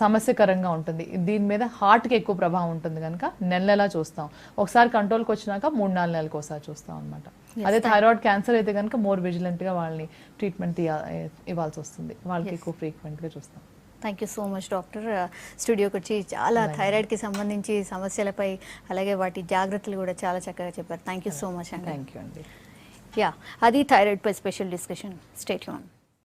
సమస్యకరంగా ఉంటుంది. దీని మీద హార్ట్కి ఎక్కువ ప్రభావం ఉంటుంది కనుక నెలలా చూస్తాం. ఒకసారి కంట్రోల్కి వచ్చినాక 3-4 నెలలకు ఒకసారి చూస్తాం అనమాట. అదే థైరాయిడ్ క్యాన్సర్ అయితే కనుక మోర్ విజిలెంట్గా వాళ్ళని ట్రీట్మెంట్ ఇవ్వాల్సి వస్తుంది. వాళ్ళకి ఎక్కువ ఫ్రీక్వెంట్గా చూస్తాం. Thank you so much doctor. స్టూడియోకి వచ్చి చాలా థైరాయిడ్కి సంబంధించి సమస్యలపై అలాగే వాటి జాగ్రత్తలు కూడా చాలా చక్కగా చెప్పారు. థ్యాంక్ యూ సో మచ్ అండి. థ్యాంక్ యూ అండి. యా, అది థైరాయిడ్ పై స్పెషల్ డిస్కషన్. Stay tune.